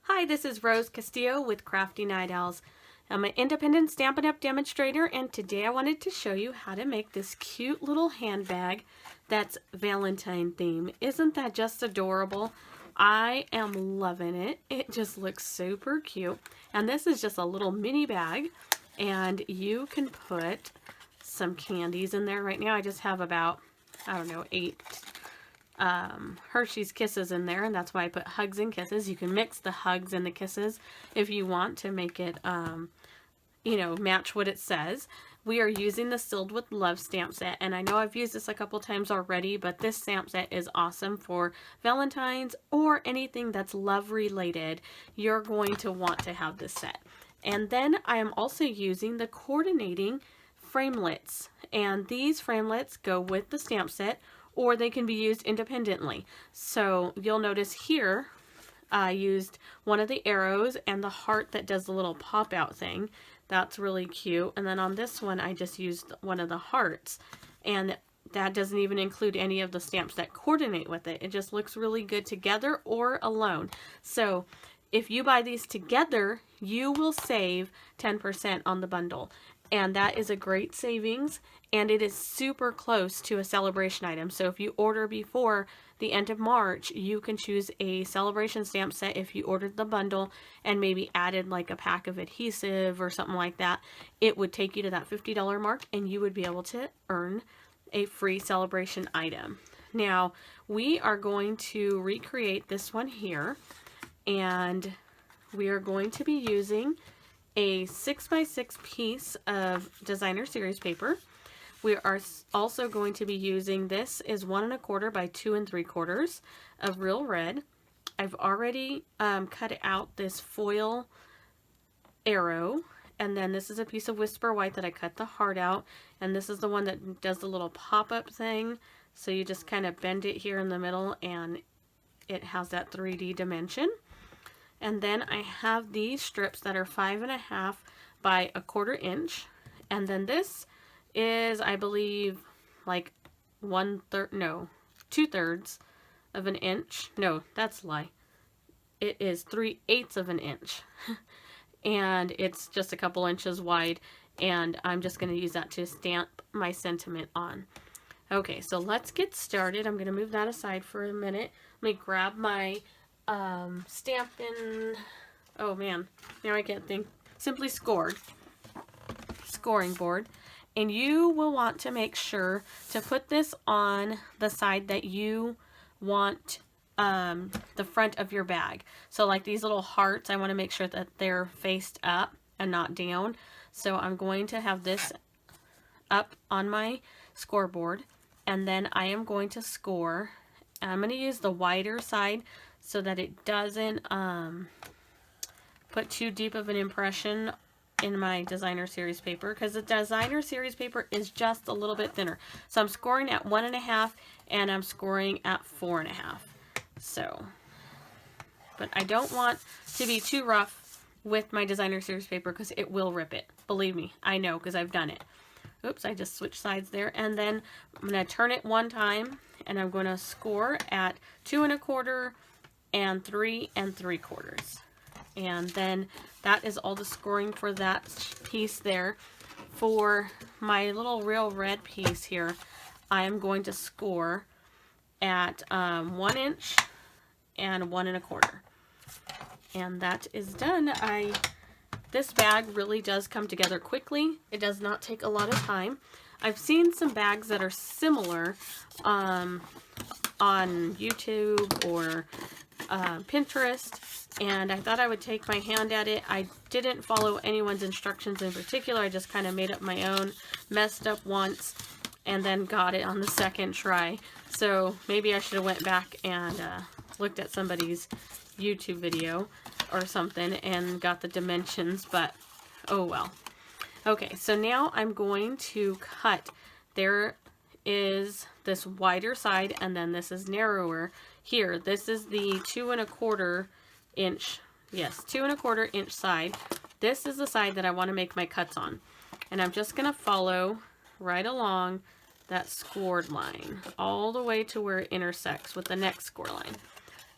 Hi, this is Rose Castillo with Crafty Night Owls. I'm an independent Stampin' Up! Demonstrator, and today I wanted to show you how to make this cute little handbag that's Valentine theme. Isn't that just adorable? I am loving it. It just looks super cute. And this is just a little mini bag, and you can put some candies in there. Right now I just have about, I don't know, 8 Hershey's Kisses in there, and that's why I put hugs and kisses. You can mix the hugs and the kisses if you want to make it, you know, match what it says. We are using the Sealed with Love stamp set, and I know I've used this a couple times already, but this stamp set is awesome for Valentine's or anything that's love related. You're going to want to have this set. And then I am also using the coordinating framelits, and these framelits go with the stamp set, or they can be used independently. So you'll notice here I used one of the arrows and the heart that does the little pop out thing. That's really cute. And then on this one I just used one of the hearts, and that doesn't even include any of the stamps that coordinate with it. It just looks really good together or alone. So if you buy these together, you will save 10% on the bundle. And that is a great savings, and it is super close to a celebration item. So if you order before the end of March, you can choose a celebration stamp set if you ordered the bundle and maybe added like a pack of adhesive or something like that. It would take you to that $50 mark, and you would be able to earn a free celebration item. Now, we are going to recreate this one here, and we are going to be using a 6x6 piece of designer series paper. We are also going to be using, this is 1 1/4 by 2 3/4 of real red. I've already cut out this foil arrow, and then this is a piece of Whisper White that I cut the heart out, and this is the one that does the little pop-up thing. So you just kind of bend it here in the middle, and it has that 3D dimension. And then I have these strips that are 5 1/2 by 1/4 inch. And then this is, I believe, like 1/3, no, 2/3 of an inch. No, that's a lie. It is 3/8 of an inch. And it's just a couple inches wide. And I'm just going to use that to stamp my sentiment on. Okay, so let's get started. I'm going to move that aside for a minute. Let me grab my Stampin', oh man, now I can't think, Simply Scored scoring board. And you will want to make sure to put this on the side that you want the front of your bag. So like these little hearts, I want to make sure that they're faced up and not down. So I'm going to have this up on my scoreboard, and then I am going to score. I'm going to use the wider side so that it doesn't put too deep of an impression in my designer series paper, because the designer series paper is just a little bit thinner. So I'm scoring at 1 1/2, and I'm scoring at 4 1/2. So, but I don't want to be too rough with my designer series paper because it will rip it. Believe me, I know, because I've done it. Oops, I just switched sides there. And then I'm going to turn it one time, and I'm going to score at 2 1/4 and 3 3/4. And then that is all the scoring for that piece there. For my little real red piece here, I am going to score at 1 inch and 1 1/4. And that is done. This bag really does come together quickly. It does not take a lot of time. I've seen some bags that are similar on YouTube or Pinterest, and I thought I would take my hand at it. I didn't follow anyone's instructions in particular. I just kind of made up my own, messed up once, and then got it on the second try. So maybe I should have went back and looked at somebody's YouTube video or something and got the dimensions, but oh well. Okay, so now I'm going to cut. There is this wider side, and then this is narrower here. This is the 2 1/4 inch, yes, 2 1/4 inch side. This is the side that I want to make my cuts on, and I'm just going to follow right along that scored line all the way to where it intersects with the next score line.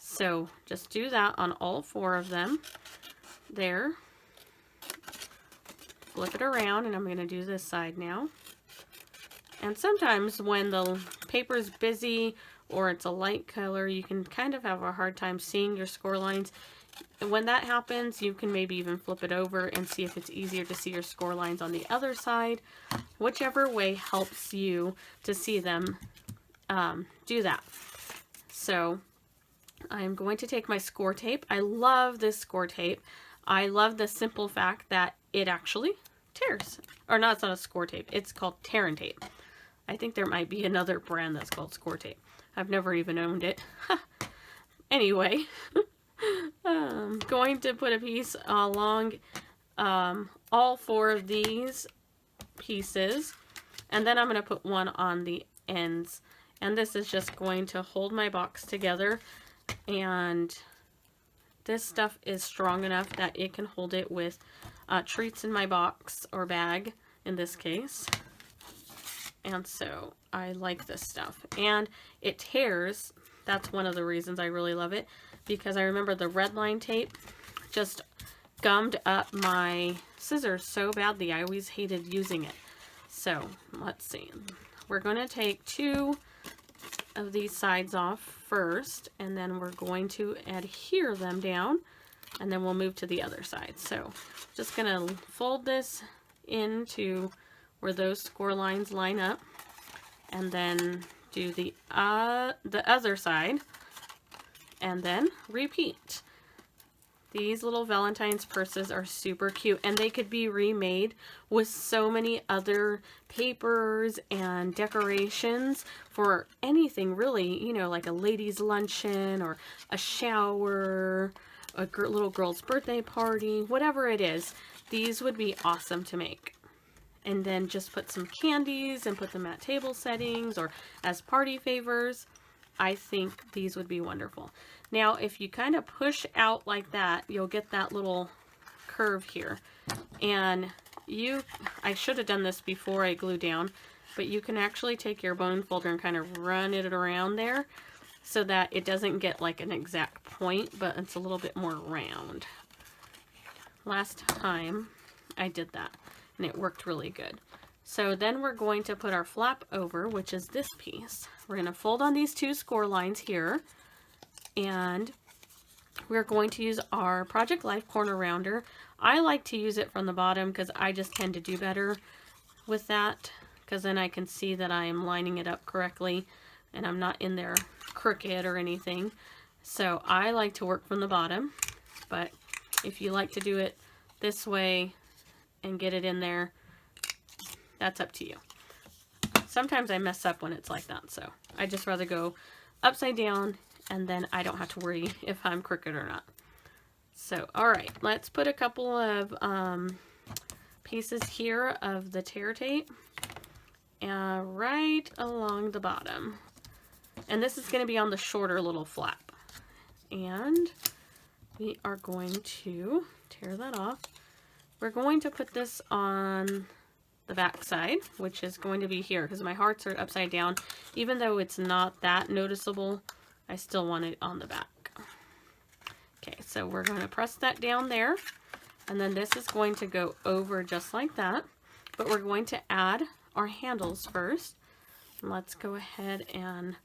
So just do that on all 4 of them. There. Flip it around, and I'm going to do this side now. And sometimes when the paper is busy or it's a light color, you can kind of have a hard time seeing your score lines. And when that happens, you can maybe even flip it over and see if it's easier to see your score lines on the other side. Whichever way helps you to see them, do that. So I'm going to take my score tape. I love this score tape. I love the simple fact that it actually tears. Or no, it's not a score tape. It's called tear and tape. I think there might be another brand that's called score tape. I've never even owned it. Anyway, I'm going to put a piece along all 4 of these pieces, and then I'm going to put one on the ends. And this is just going to hold my box together, and this stuff is strong enough that it can hold it with treats in my box or bag in this case. And so I like this stuff, and it tears. That's one of the reasons I really love it, because I remember the red line tape just gummed up my scissors so badly. I always hated using it. So let's see. We're going to take 2 of these sides off first, and then we're going to adhere them down, and then we'll move to the other side. So just going to fold this into where those score lines line up, and then do the other side, and then repeat. These little Valentine's purses are super cute, and they could be remade with so many other papers and decorations for anything really, you know, like a ladies' luncheon or a shower, a little girl's birthday party, whatever it is. These would be awesome to make. And then just put some candies and put them at table settings or as party favors. I think these would be wonderful. Now, if you kind of push out like that, you'll get that little curve here. And I should have done this before I glue down, but you can actually take your bone folder and kind of run it around there so that it doesn't get like an exact point, but it's a little bit more round. Last time I did that, and it worked really good. So then we're going to put our flap over, which is this piece. We're going to fold on these 2 score lines here, and we're going to use our Project Life corner rounder. I like to use it from the bottom because I just tend to do better with that, because then I can see that I am lining it up correctly and I'm not in there crooked or anything. So I like to work from the bottom, but if you like to do it this way and get it in there, that's up to you. Sometimes I mess up when it's like that, so I just rather go upside down, and then I don't have to worry if I'm crooked or not. So, alright, let's put a couple of pieces here of the tear tape right along the bottom. And this is going to be on the shorter little flap. And we are going to tear that off. We're going to put this on the back side, which is going to be here, because my hearts are upside down. Even though it's not that noticeable, I still want it on the back. Okay, so we're going to press that down there, and then this is going to go over just like that, but we're going to add our handles first. Let's go ahead and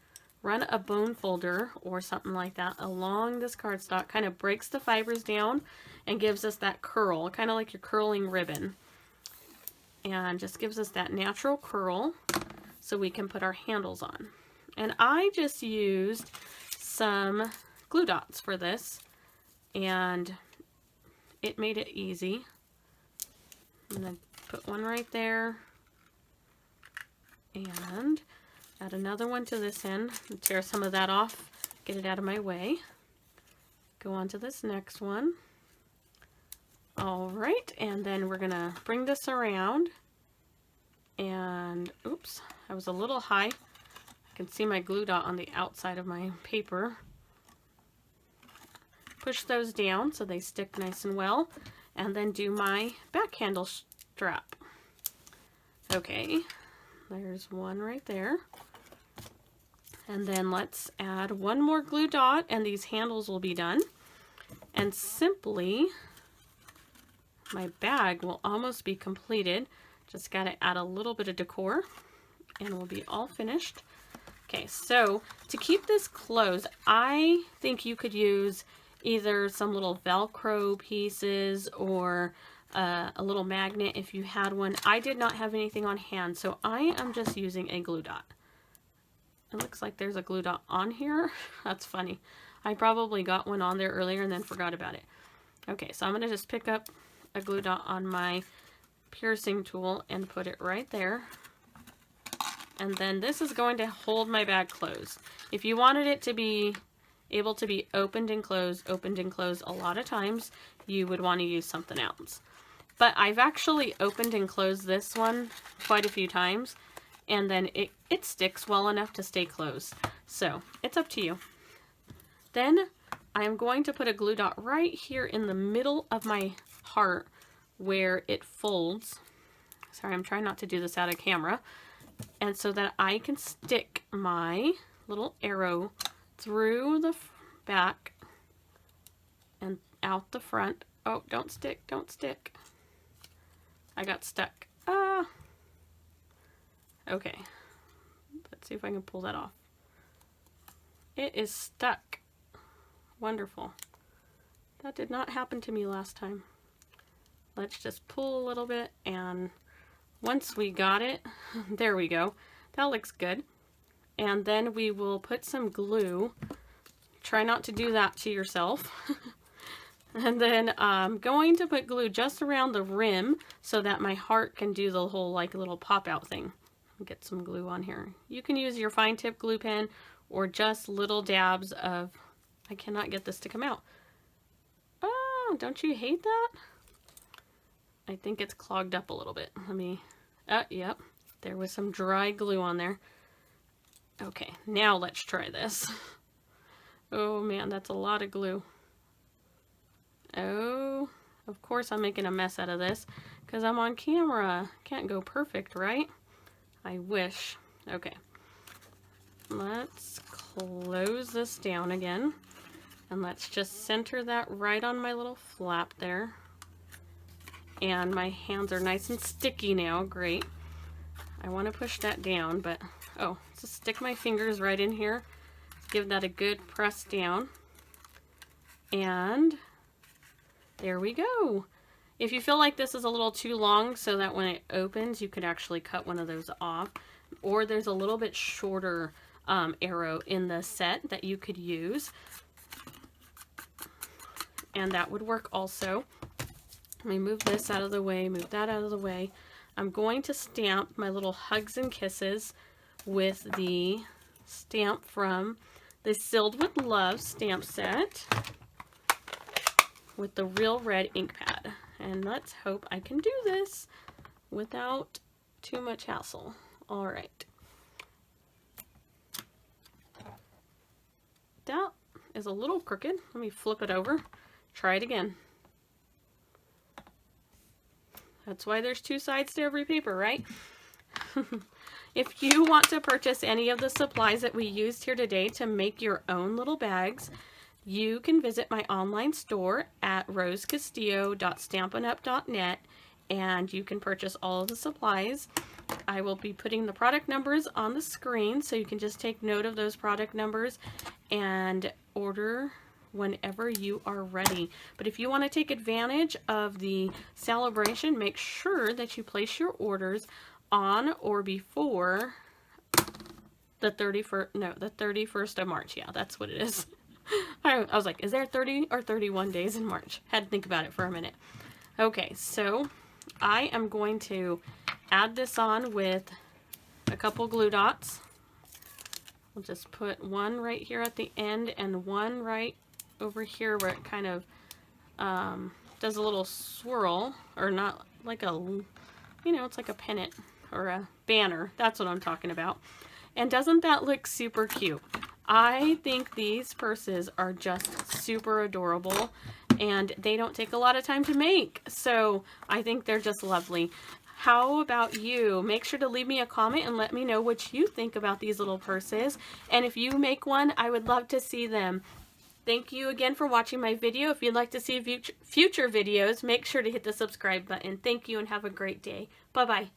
run a bone folder or something like that along this cardstock. Kind of breaks the fibers down and gives us that curl, kind of like your curling ribbon. And just gives us that natural curl so we can put our handles on. And I just used some glue dots for this, and it made it easy. I'm going to put one right there and add another one to this end and tear some of that off, get it out of my way. Go on to this next one. Alright, and then we're going to bring this around, and oops, I was a little high. I can see my glue dot on the outside of my paper. Push those down so they stick nice and well, and then do my back handle strap. Okay, there's one right there. And then let's add one more glue dot and these handles will be done. And simply, my bag will almost be completed. Just got to add a little bit of decor and we'll be all finished. Okay, so to keep this closed, I think you could use either some little Velcro pieces or a little magnet if you had one. I did not have anything on hand, so I am just using a glue dot. It looks like there's a glue dot on here. That's funny. I probably got one on there earlier and then forgot about it. Okay, so I'm going to just pick up a glue dot on my piercing tool and put it right there. And then this is going to hold my bag closed. If you wanted it to be able to be opened and closed a lot of times, you would want to use something else. But I've actually opened and closed this one quite a few times, and then it sticks well enough to stay closed. So it's up to you. Then I'm going to put a glue dot right here in the middle of my heart where it folds. Sorry, I'm trying not to do this out of camera. And so that I can stick my little arrow through the back and out the front. Oh, don't stick, don't stick. I got stuck. Ah. Okay. Let's see if I can pull that off. It is stuck. Wonderful. That did not happen to me last time. Let's just pull a little bit, and once we got it, there we go. That looks good. And then we will put some glue. Try not to do that to yourself. And then I'm going to put glue just around the rim so that my heart can do the whole like little pop out thing. Get some glue on here. You can use your fine tip glue pen or just little dabs of, I cannot get this to come out. Oh, don't you hate that? I think it's clogged up a little bit. Let me, yep, there was some dry glue on there. Okay, now let's try this. Oh man, that's a lot of glue. Oh, of course I'm making a mess out of this because I'm on camera. Can't go perfect, right? I wish. Okay, let's close this down again. And let's just center that right on my little flap there. And my hands are nice and sticky now. Great. I want to push that down, but oh, just stick my fingers right in here. Give that a good press down. And there we go. If you feel like this is a little too long so that when it opens, you could actually cut one of those off. Or there's a little bit shorter arrow in the set that you could use. And that would work also. Let me move this out of the way, move that out of the way. I'm going to stamp my little Hugs and Kisses with the stamp from the Sealed with Love stamp set with the Real Red ink pad. And let's hope I can do this without too much hassle. All right. That is a little crooked. Let me flip it over. Try it again. That's why there's two sides to every paper, right? If you want to purchase any of the supplies that we used here today to make your own little bags, you can visit my online store at rosecastillo.stampinup.net and you can purchase all of the supplies. I will be putting the product numbers on the screen so you can just take note of those product numbers and order whenever you are ready. But if you want to take advantage of the celebration, make sure that you place your orders on or before the 31st of March. Yeah, that's what it is. I was like, is there 30 or 31 days in March? Had to think about it for a minute. Okay, so I am going to add this on with a couple glue dots. We'll just put one right here at the end and one right over here where it kind of does a little swirl, or not like a, you know, it's like a pennant or a banner. That's what I'm talking about. And doesn't that look super cute? I think these purses are just super adorable and they don't take a lot of time to make. So I think they're just lovely. How about you? Make sure to leave me a comment and let me know what you think about these little purses. And if you make one, I would love to see them. Thank you again for watching my video. If you'd like to see future videos, make sure to hit the subscribe button. Thank you and have a great day. Bye-bye.